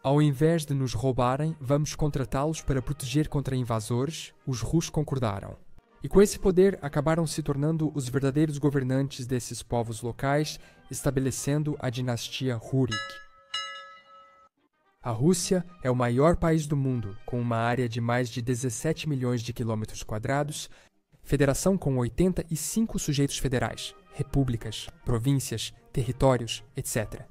Ao invés de nos roubarem, vamos contratá-los para proteger contra invasores, os Rus concordaram. E com esse poder acabaram se tornando os verdadeiros governantes desses povos locais, estabelecendo a dinastia Rurik. A Rússia é o maior país do mundo, com uma área de mais de 17 milhões de quilômetros quadrados, federação com 85 sujeitos federais, repúblicas, províncias, territórios, etc.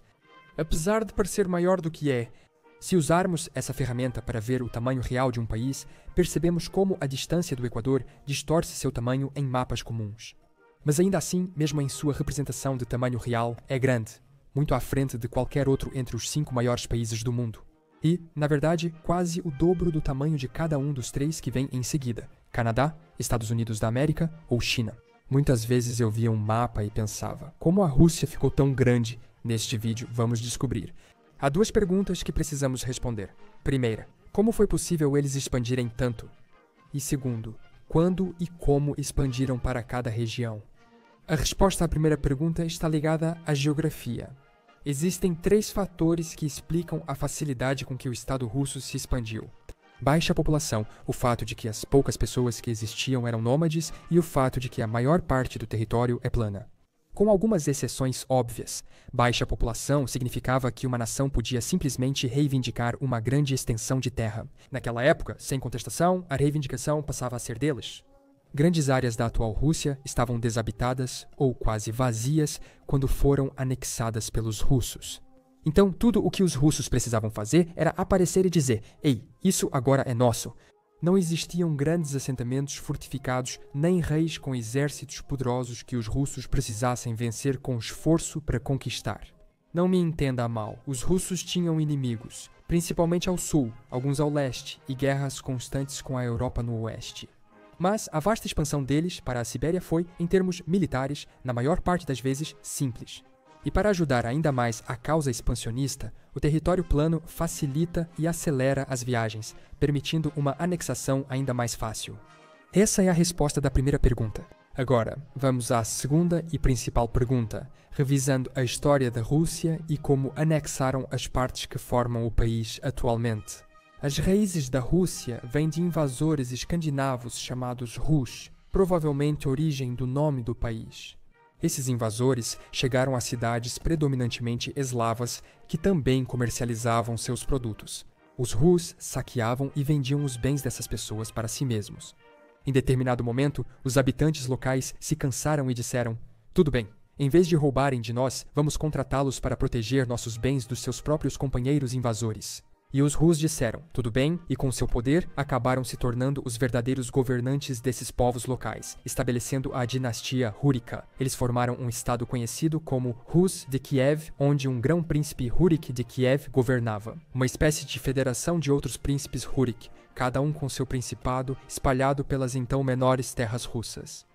Apesar de parecer maior do que é, se usarmos essa ferramenta para ver o tamanho real de um país, percebemos como a distância do Equador distorce seu tamanho em mapas comuns. Mas ainda assim, mesmo em sua representação de tamanho real, é grande, muito à frente de qualquer outro entre os 5 maiores países do mundo. E, na verdade, quase o dobro do tamanho de cada um dos 3 que vem em seguida: Canadá, Estados Unidos da América ou China. Muitas vezes eu via um mapa e pensava, como a Rússia ficou tão grande? Neste vídeo vamos descobrir. Há 2 perguntas que precisamos responder. Primeira, como foi possível eles expandirem tanto? E segundo, quando e como expandiram para cada região? A resposta à primeira pergunta está ligada à geografia. Existem 3 fatores que explicam a facilidade com que o Estado russo se expandiu. Baixa população, o fato de que as poucas pessoas que existiam eram nômades e o fato de que a maior parte do território é plana. Com algumas exceções óbvias, baixa população significava que uma nação podia simplesmente reivindicar uma grande extensão de terra. Naquela época, sem contestação, a reivindicação passava a ser deles. Grandes áreas da atual Rússia estavam desabitadas ou quase vazias quando foram anexadas pelos russos. Então, tudo o que os russos precisavam fazer era aparecer e dizer: "Ei, isso agora é nosso." Não existiam grandes assentamentos fortificados nem reis com exércitos poderosos que os russos precisassem vencer com esforço para conquistar. Não me entenda a mal, os russos tinham inimigos, principalmente ao sul, alguns ao leste, e guerras constantes com a Europa no oeste. Mas a vasta expansão deles para a Sibéria foi, em termos militares, na maior parte das vezes, simples. E para ajudar ainda mais a causa expansionista, o território plano facilita e acelera as viagens, permitindo uma anexação ainda mais fácil. Essa é a resposta da primeira pergunta. Agora, vamos à segunda e principal pergunta, revisando a história da Rússia e como anexaram as partes que formam o país atualmente. As raízes da Rússia vêm de invasores escandinavos chamados Rus, provavelmente origem do nome do país. Esses invasores chegaram a cidades predominantemente eslavas que também comercializavam seus produtos. Os Rus saqueavam e vendiam os bens dessas pessoas para si mesmos. Em determinado momento, os habitantes locais se cansaram e disseram: "Tudo bem, em vez de roubarem de nós, vamos contratá-los para proteger nossos bens dos seus próprios companheiros invasores." E os Rus disseram: "Tudo bem", e com seu poder acabaram se tornando os verdadeiros governantes desses povos locais, estabelecendo a dinastia Rúrica. Eles formaram um estado conhecido como Rus de Kiev, onde um grão-príncipe Rurik de Kiev governava. Uma espécie de federação de outros príncipes Rurik, cada um com seu principado, espalhado pelas então menores terras russas.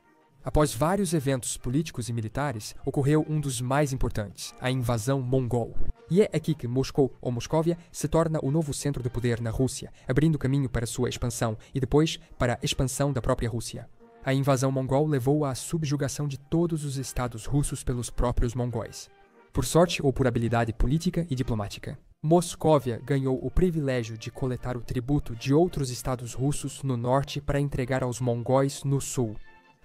Após vários eventos políticos e militares, ocorreu um dos mais importantes, a invasão mongol. E é aqui que Moscou, ou Moscóvia, se torna o novo centro de poder na Rússia, abrindo caminho para sua expansão e depois para a expansão da própria Rússia. A invasão mongol levou à subjugação de todos os estados russos pelos próprios mongóis. Por sorte ou por habilidade política e diplomática, Moscóvia ganhou o privilégio de coletar o tributo de outros estados russos no norte para entregar aos mongóis no sul,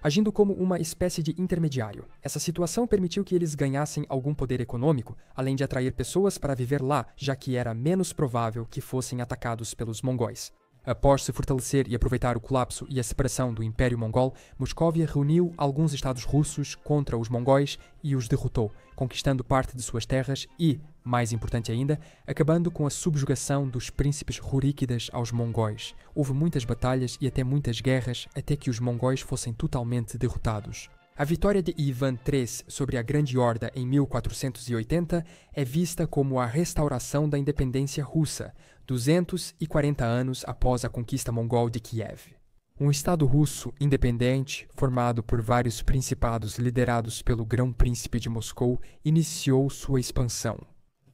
agindo como uma espécie de intermediário. Essa situação permitiu que eles ganhassem algum poder econômico, além de atrair pessoas para viver lá, já que era menos provável que fossem atacados pelos mongóis. Após se fortalecer e aproveitar o colapso e a separação do Império Mongol, Moscóvia reuniu alguns estados russos contra os mongóis e os derrotou, conquistando parte de suas terras e, mais importante ainda, acabando com a subjugação dos príncipes ruríquidas aos mongóis. Houve muitas batalhas e até muitas guerras até que os mongóis fossem totalmente derrotados. A vitória de Ivan III sobre a Grande Horda em 1480 é vista como a restauração da independência russa, 240 anos após a conquista mongol de Kiev. Um estado russo independente, formado por vários principados liderados pelo Grão-Príncipe de Moscou, iniciou sua expansão.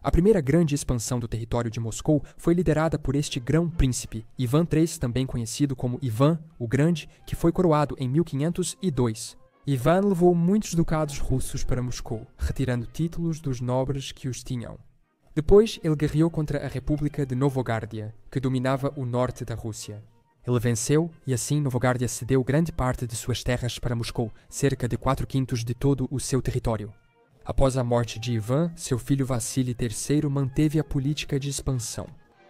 A primeira grande expansão do território de Moscou foi liderada por este Grão-Príncipe, Ivan III, também conhecido como Ivan o Grande, que foi coroado em 1502. Ivan levou muitos ducados russos para Moscou, retirando títulos dos nobres que os tinham. Depois, ele guerreou contra a República de Novogárdia, que dominava o norte da Rússia. Ele venceu e assim Novogárdia cedeu grande parte de suas terras para Moscou, cerca de 4/5 de todo o seu território. Após a morte de Ivan, seu filho Vassili III manteve a política de expansão,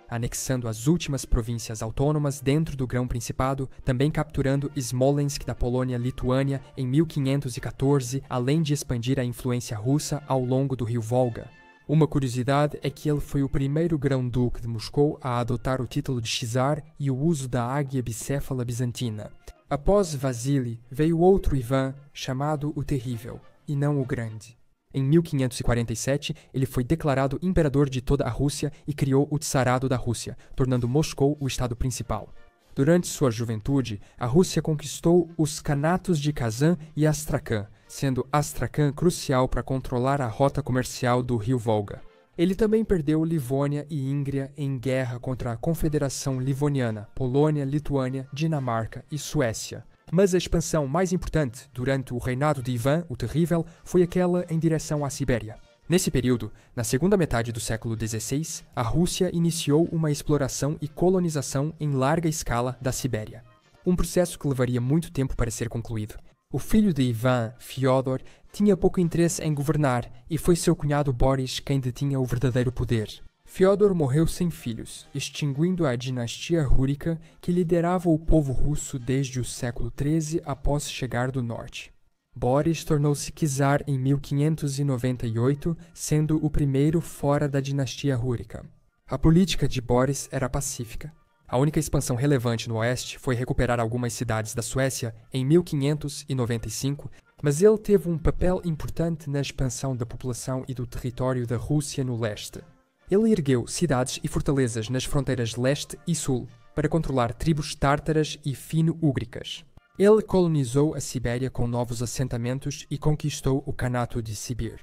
anexando as últimas províncias autônomas dentro do Grão-Principado, também capturando Smolensk da Polônia-Lituânia em 1514, além de expandir a influência russa ao longo do rio Volga. Uma curiosidade é que ele foi o primeiro grão-duque de Moscou a adotar o título de czar e o uso da águia bicéfala bizantina. Após Vassili, veio outro Ivan, chamado o Terrível, e não o Grande. Em 1547, ele foi declarado imperador de toda a Rússia e criou o Tsarado da Rússia, tornando Moscou o estado principal. Durante sua juventude, a Rússia conquistou os Khanatos de Kazan e Astrakhan, sendo Astrakhan crucial para controlar a rota comercial do rio Volga. Ele também perdeu Livônia e Íngria em guerra contra a Confederação Livoniana, Polônia, Lituânia, Dinamarca e Suécia. Mas a expansão mais importante durante o reinado de Ivan, o Terrível, foi aquela em direção à Sibéria. Nesse período, na segunda metade do século XVI, a Rússia iniciou uma exploração e colonização em larga escala da Sibéria. Um processo que levaria muito tempo para ser concluído. O filho de Ivan, Fyodor, tinha pouco interesse em governar e foi seu cunhado Boris quem detinha o verdadeiro poder. Fyodor morreu sem filhos, extinguindo a dinastia Rúrica que liderava o povo russo desde o século XIII após chegar do norte. Boris tornou-se czar em 1598, sendo o primeiro fora da dinastia Rúrica. A política de Boris era pacífica. A única expansão relevante no oeste foi recuperar algumas cidades da Suécia em 1595, mas ele teve um papel importante na expansão da população e do território da Rússia no leste. Ele ergueu cidades e fortalezas nas fronteiras leste e sul para controlar tribos tártaras e fino-úgricas. Ele colonizou a Sibéria com novos assentamentos e conquistou o Kanato de Sibir.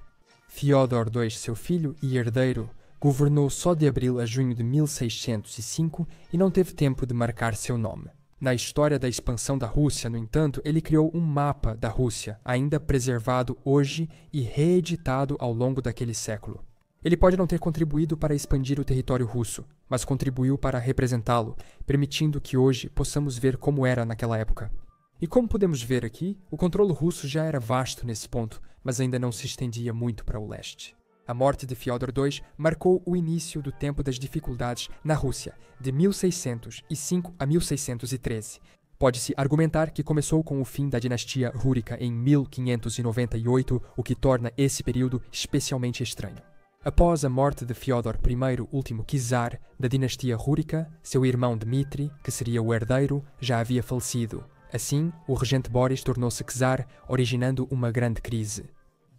Fyodor II, seu filho e herdeiro, governou só de abril a junho de 1605 e não teve tempo de marcar seu nome. Na história da expansão da Rússia, no entanto, ele criou um mapa da Rússia, ainda preservado hoje e reeditado ao longo daquele século. Ele pode não ter contribuído para expandir o território russo, mas contribuiu para representá-lo, permitindo que hoje possamos ver como era naquela época. E como podemos ver aqui, o controle russo já era vasto nesse ponto, mas ainda não se estendia muito para o leste. A morte de Fyodor II marcou o início do tempo das dificuldades na Rússia, de 1605 a 1613. Pode-se argumentar que começou com o fim da dinastia Rúrica em 1598, o que torna esse período especialmente estranho. Após a morte de Fyodor I, último czar da dinastia Rúrica, seu irmão Dmitri, que seria o herdeiro, já havia falecido. Assim, o regente Boris tornou-se czar, originando uma grande crise.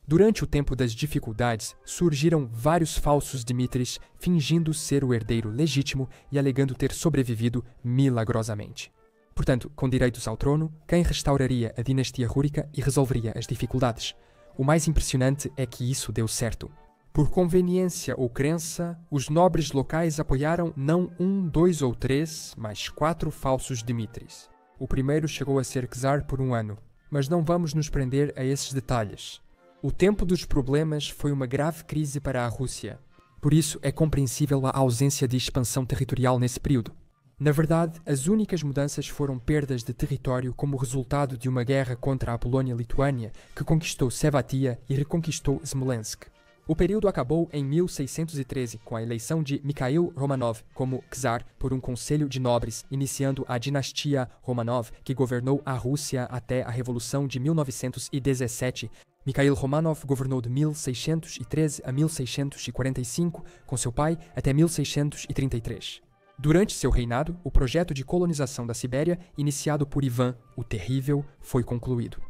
Durante o tempo das dificuldades, surgiram vários falsos Dmitris, fingindo ser o herdeiro legítimo e alegando ter sobrevivido milagrosamente. Portanto, com direitos ao trono, quem restauraria a dinastia Rúrica e resolveria as dificuldades? O mais impressionante é que isso deu certo. Por conveniência ou crença, os nobres locais apoiaram não 1, 2 ou 3, mas 4 falsos Dmitris. O primeiro chegou a ser czar por 1 ano, mas não vamos nos prender a esses detalhes. O tempo dos problemas foi uma grave crise para a Rússia. Por isso é compreensível a ausência de expansão territorial nesse período. Na verdade, as únicas mudanças foram perdas de território como resultado de uma guerra contra a Polônia-Lituânia, que conquistou Sevatia e reconquistou Smolensk. O período acabou em 1613, com a eleição de Mikhail Romanov como czar por um conselho de nobres, iniciando a dinastia Romanov, que governou a Rússia até a Revolução de 1917. Mikhail Romanov governou de 1613 a 1645, com seu pai até 1633. Durante seu reinado, o projeto de colonização da Sibéria, iniciado por Ivan, o Terrível, foi concluído.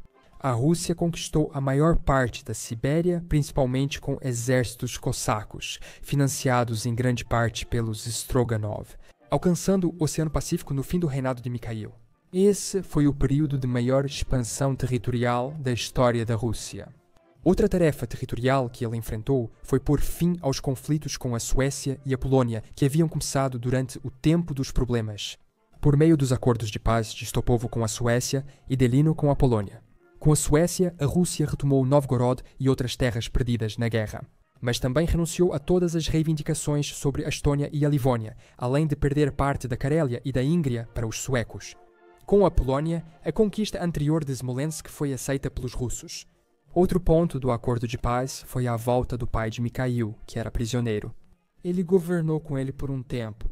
A Rússia conquistou a maior parte da Sibéria, principalmente com exércitos cossacos, financiados em grande parte pelos Stroganov, alcançando o Oceano Pacífico no fim do reinado de Mikhail. Esse foi o período de maior expansão territorial da história da Rússia. Outra tarefa territorial que ele enfrentou foi pôr fim aos conflitos com a Suécia e a Polônia, que haviam começado durante o tempo dos problemas, por meio dos acordos de paz de Estopovo com a Suécia e Delino com a Polônia. Com a Suécia, a Rússia retomou Novgorod e outras terras perdidas na guerra. Mas também renunciou a todas as reivindicações sobre a Estônia e a Livónia, além de perder parte da Carélia e da Íngria para os suecos. Com a Polónia, a conquista anterior de Smolensk foi aceita pelos russos. Outro ponto do acordo de paz foi a volta do pai de Mikhail, que era prisioneiro. Ele governou com ele por um tempo.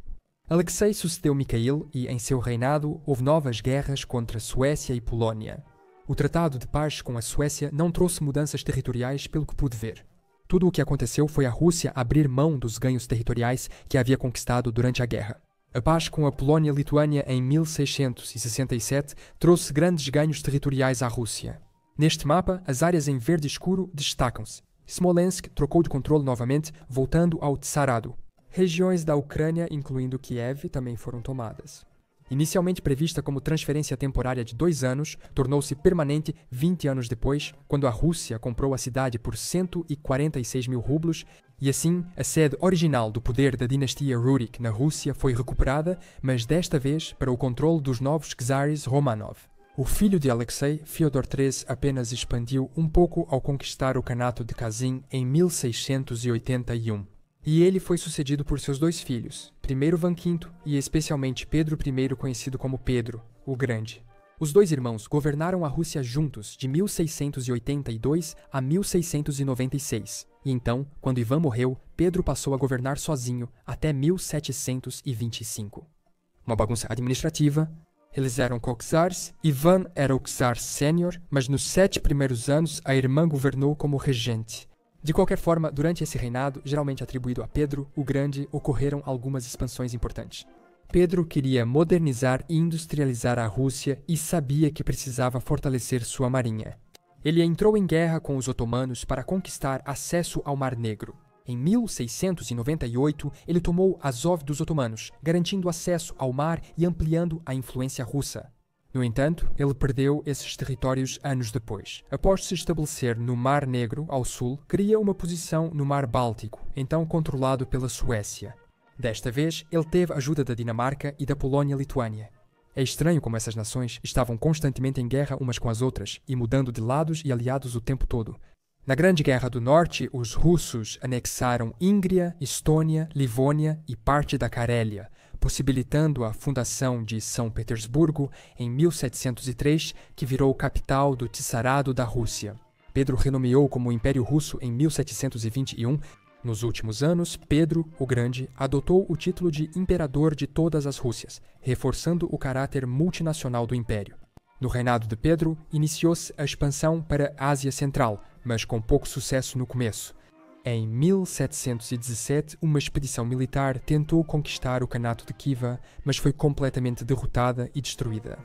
Alexei sucedeu Mikhail e, em seu reinado, houve novas guerras contra Suécia e Polónia. O tratado de paz com a Suécia não trouxe mudanças territoriais pelo que pude ver. Tudo o que aconteceu foi a Rússia abrir mão dos ganhos territoriais que havia conquistado durante a guerra. A paz com a Polónia-Lituânia em 1667 trouxe grandes ganhos territoriais à Rússia. Neste mapa, as áreas em verde escuro destacam-se. Smolensk trocou de controle novamente, voltando ao Tsarado. Regiões da Ucrânia, incluindo Kiev, também foram tomadas. Inicialmente prevista como transferência temporária de 2 anos, tornou-se permanente 20 anos depois, quando a Rússia comprou a cidade por 146 mil rublos, e assim a sede original do poder da dinastia Rurik na Rússia foi recuperada, mas desta vez para o controle dos novos czares Romanov. O filho de Alexei, Fyodor III, apenas expandiu um pouco ao conquistar o Kanato de Kazin em 1681. E ele foi sucedido por seus 2 filhos, primeiro Ivan V e especialmente Pedro I, conhecido como Pedro, o Grande. Os 2 irmãos governaram a Rússia juntos de 1682 a 1696. E então, quando Ivan morreu, Pedro passou a governar sozinho até 1725. Uma bagunça administrativa. Eles eram co-czars, Ivan era o czar sênior, mas nos 7 primeiros anos a irmã governou como regente. De qualquer forma, durante esse reinado, geralmente atribuído a Pedro, o Grande, ocorreram algumas expansões importantes. Pedro queria modernizar e industrializar a Rússia e sabia que precisava fortalecer sua marinha. Ele entrou em guerra com os otomanos para conquistar acesso ao Mar Negro. Em 1698, ele tomou Azov dos otomanos, garantindo acesso ao mar e ampliando a influência russa. No entanto, ele perdeu esses territórios anos depois. Após se estabelecer no Mar Negro, ao sul, cria uma posição no Mar Báltico, então controlado pela Suécia. Desta vez, ele teve ajuda da Dinamarca e da Polónia-Lituânia. É estranho como essas nações estavam constantemente em guerra umas com as outras e mudando de lados e aliados o tempo todo. Na Grande Guerra do Norte, os russos anexaram Íngria, Estônia, Livônia e parte da Carélia, possibilitando a fundação de São Petersburgo em 1703, que virou capital do Tsarado da Rússia. Pedro renomeou como Império Russo em 1721. Nos últimos anos, Pedro, o Grande, adotou o título de Imperador de todas as Rússias, reforçando o caráter multinacional do Império. No reinado de Pedro, iniciou-se a expansão para a Ásia Central, mas com pouco sucesso no começo. Em 1717, uma expedição militar tentou conquistar o Kanato de Khiva, mas foi completamente derrotada e destruída.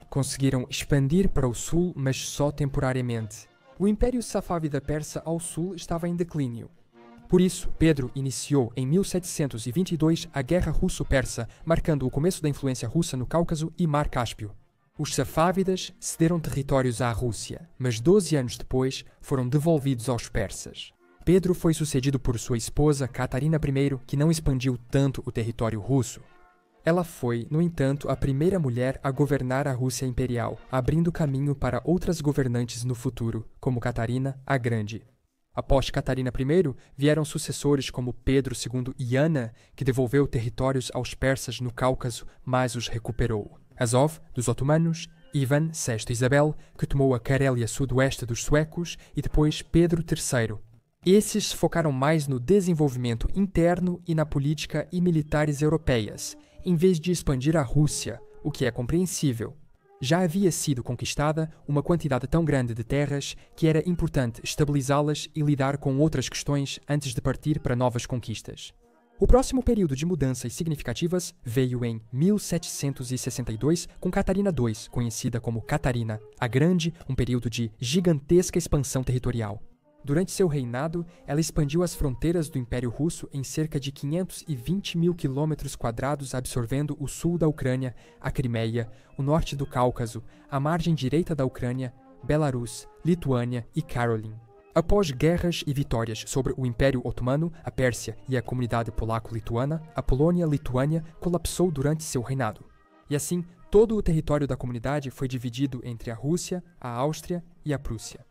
Conseguiram expandir para o sul, mas só temporariamente. O Império Safávida Persa ao sul estava em declínio. Por isso, Pedro iniciou em 1722 a Guerra Russo-Persa, marcando o começo da influência russa no Cáucaso e Mar Cáspio. Os Safávidas cederam territórios à Rússia, mas 12 anos depois foram devolvidos aos persas. Pedro foi sucedido por sua esposa, Catarina I, que não expandiu tanto o território russo. Ela foi, no entanto, a primeira mulher a governar a Rússia imperial, abrindo caminho para outras governantes no futuro, como Catarina a Grande. Após Catarina I, vieram sucessores como Pedro II e Ana, que devolveu territórios aos persas no Cáucaso, mas os recuperou. Azov, dos otomanos, Ivan VI Isabel, que tomou a Carélia sudoeste dos suecos, e depois Pedro III. Esses se focaram mais no desenvolvimento interno e na política e militares europeias, em vez de expandir a Rússia, o que é compreensível. Já havia sido conquistada uma quantidade tão grande de terras que era importante estabilizá-las e lidar com outras questões antes de partir para novas conquistas. O próximo período de mudanças significativas veio em 1762 com Catarina II, conhecida como Catarina a Grande, um período de gigantesca expansão territorial. Durante seu reinado, ela expandiu as fronteiras do Império Russo em cerca de 520 mil quilômetros quadrados, absorvendo o sul da Ucrânia, a Crimeia, o norte do Cáucaso, a margem direita da Ucrânia, Belarus, Lituânia e Caroline. Após guerras e vitórias sobre o Império Otomano, a Pérsia e a comunidade polaco-lituana, a Polônia-Lituânia colapsou durante seu reinado. E assim, todo o território da comunidade foi dividido entre a Rússia, a Áustria e a Prússia.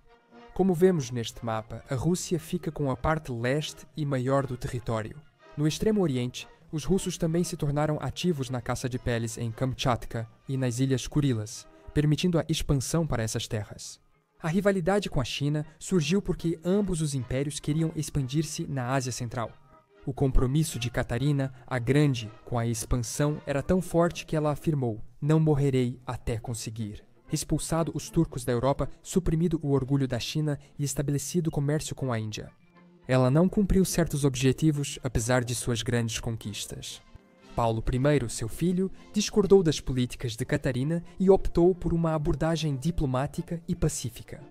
Como vemos neste mapa, a Rússia fica com a parte leste e maior do território. No extremo oriente, os russos também se tornaram ativos na caça de peles em Kamchatka e nas ilhas Kurilas, permitindo a expansão para essas terras. A rivalidade com a China surgiu porque ambos os impérios queriam expandir-se na Ásia Central. O compromisso de Catarina, a Grande, com a expansão era tão forte que ela afirmou: "Não morrerei até conseguir." Expulsado os turcos da Europa, suprimido o orgulho da China e estabelecido comércio com a Índia. Ela não cumpriu certos objetivos, apesar de suas grandes conquistas. Paulo I, seu filho, discordou das políticas de Catarina e optou por uma abordagem diplomática e pacífica.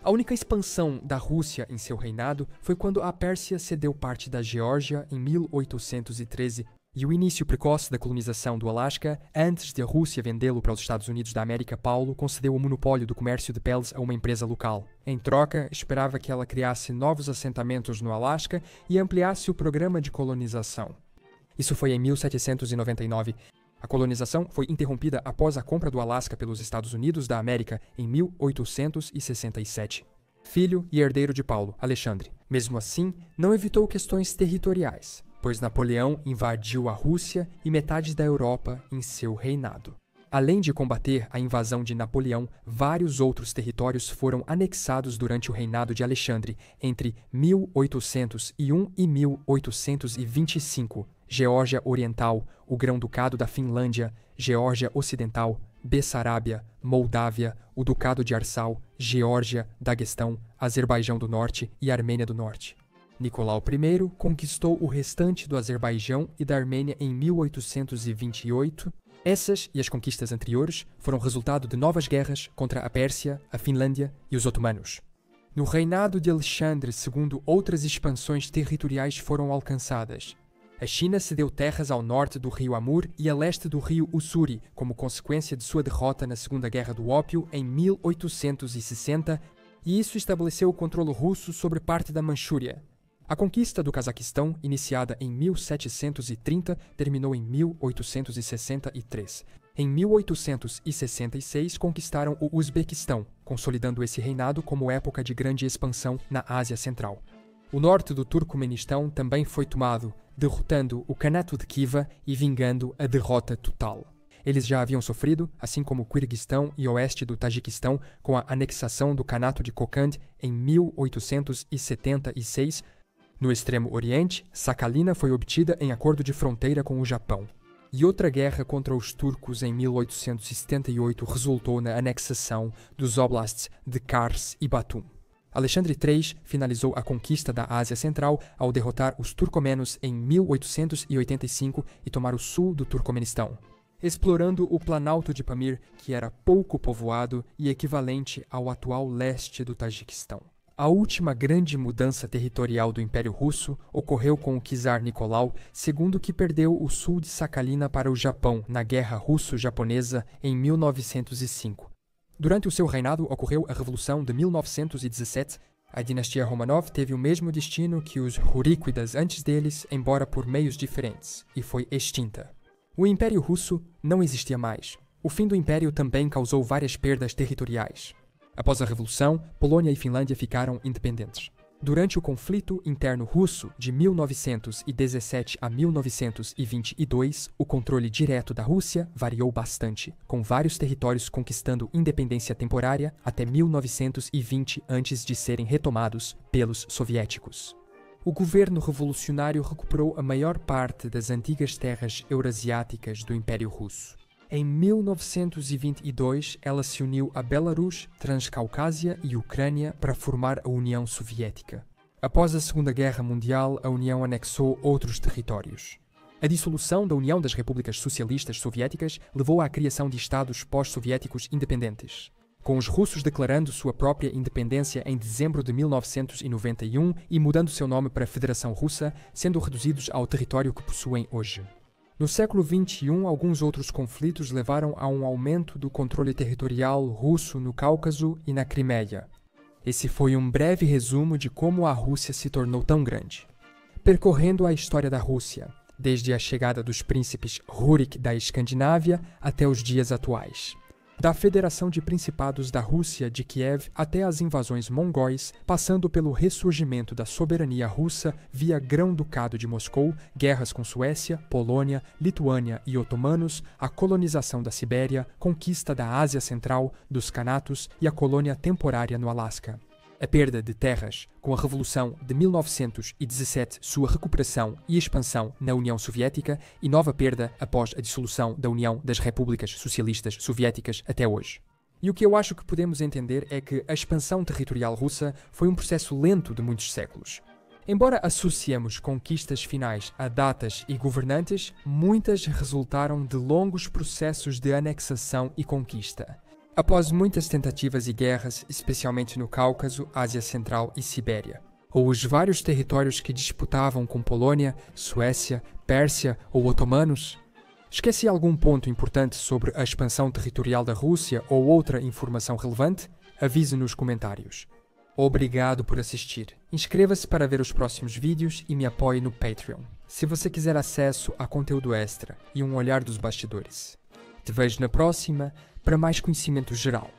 A única expansão da Rússia em seu reinado foi quando a Pérsia cedeu parte da Geórgia em 1813 e o início precoce da colonização do Alasca. Antes de a Rússia vendê-lo para os Estados Unidos da América, Paulo concedeu o monopólio do comércio de peles a uma empresa local. Em troca, esperava que ela criasse novos assentamentos no Alasca e ampliasse o programa de colonização. Isso foi em 1799. A colonização foi interrompida após a compra do Alasca pelos Estados Unidos da América em 1867. Filho e herdeiro de Paulo, Alexandre. Mesmo assim, não evitou questões territoriais, pois Napoleão invadiu a Rússia e metade da Europa em seu reinado. Além de combater a invasão de Napoleão, vários outros territórios foram anexados durante o reinado de Alexandre entre 1801 e 1825. Geórgia Oriental, o Grão-Ducado da Finlândia, Geórgia Ocidental, Bessarábia, Moldávia, o Ducado de Arsal, Geórgia, Daguestão, Azerbaijão do Norte e Armênia do Norte. Nicolau I conquistou o restante do Azerbaijão e da Armênia em 1828. Essas e as conquistas anteriores foram resultado de novas guerras contra a Pérsia, a Finlândia e os otomanos. No reinado de Alexandre II, outras expansões territoriais foram alcançadas. A China cedeu terras ao norte do rio Amur e a leste do rio Ussuri, como consequência de sua derrota na Segunda Guerra do Ópio em 1860, e isso estabeleceu o controle russo sobre parte da Manchúria. A conquista do Cazaquistão, iniciada em 1730, terminou em 1863. Em 1866, conquistaram o Uzbequistão, consolidando esse reinado como época de grande expansão na Ásia Central. O norte do Turcomenistão também foi tomado, derrotando o Kanato de Khiva e vingando a derrota total. Eles já haviam sofrido, assim como o Quirguistão e oeste do Tajiquistão, com a anexação do Kanato de Kokand em 1876. No extremo oriente, Sakhalina foi obtida em acordo de fronteira com o Japão. E outra guerra contra os turcos em 1878 resultou na anexação dos oblasts de Kars e Batum. Alexandre III finalizou a conquista da Ásia Central ao derrotar os turcomenos em 1885 e tomar o sul do Turcomenistão, explorando o Planalto de Pamir, que era pouco povoado e equivalente ao atual leste do Tajiquistão. A última grande mudança territorial do Império Russo ocorreu com o czar Nicolau II, que perdeu o sul de Sakhalina para o Japão na Guerra Russo-Japonesa em 1905. Durante o seu reinado ocorreu a Revolução de 1917. A dinastia Romanov teve o mesmo destino que os Ruríquidas antes deles, embora por meios diferentes, e foi extinta. O Império Russo não existia mais. O fim do Império também causou várias perdas territoriais. Após a Revolução, Polônia e Finlândia ficaram independentes. Durante o conflito interno russo de 1917 a 1922, o controle direto da Rússia variou bastante, com vários territórios conquistando independência temporária até 1920 antes de serem retomados pelos soviéticos. O governo revolucionário recuperou a maior parte das antigas terras eurasiáticas do Império Russo. Em 1922, ela se uniu a Belarus, Transcaucásia e Ucrânia para formar a União Soviética. Após a Segunda Guerra Mundial, a União anexou outros territórios. A dissolução da União das Repúblicas Socialistas Soviéticas levou à criação de Estados pós-soviéticos independentes, com os russos declarando sua própria independência em dezembro de 1991 e mudando seu nome para Federação Russa, sendo reduzidos ao território que possuem hoje. No século XXI, alguns outros conflitos levaram a um aumento do controle territorial russo no Cáucaso e na Crimeia. Esse foi um breve resumo de como a Rússia se tornou tão grande. Percorrendo a história da Rússia, desde a chegada dos príncipes Rurik da Escandinávia até os dias atuais. Da Federação de Principados da Rússia de Kiev até as invasões mongóis, passando pelo ressurgimento da soberania russa via Grão-Ducado de Moscou, guerras com Suécia, Polônia, Lituânia e otomanos, a colonização da Sibéria, conquista da Ásia Central, dos Khanatos e a colônia temporária no Alasca. A perda de terras, com a Revolução de 1917, sua recuperação e expansão na União Soviética e nova perda após a dissolução da União das Repúblicas Socialistas Soviéticas até hoje. E o que eu acho que podemos entender é que a expansão territorial russa foi um processo lento de muitos séculos. Embora associemos conquistas finais a datas e governantes, muitas resultaram de longos processos de anexação e conquista. Após muitas tentativas e guerras, especialmente no Cáucaso, Ásia Central e Sibéria, ou os vários territórios que disputavam com Polônia, Suécia, Pérsia ou otomanos? Esqueci algum ponto importante sobre a expansão territorial da Rússia ou outra informação relevante? Avise nos comentários. Obrigado por assistir. Inscreva-se para ver os próximos vídeos e me apoie no Patreon, se você quiser acesso a conteúdo extra e um olhar dos bastidores. Te vejo na próxima para mais conhecimento geral.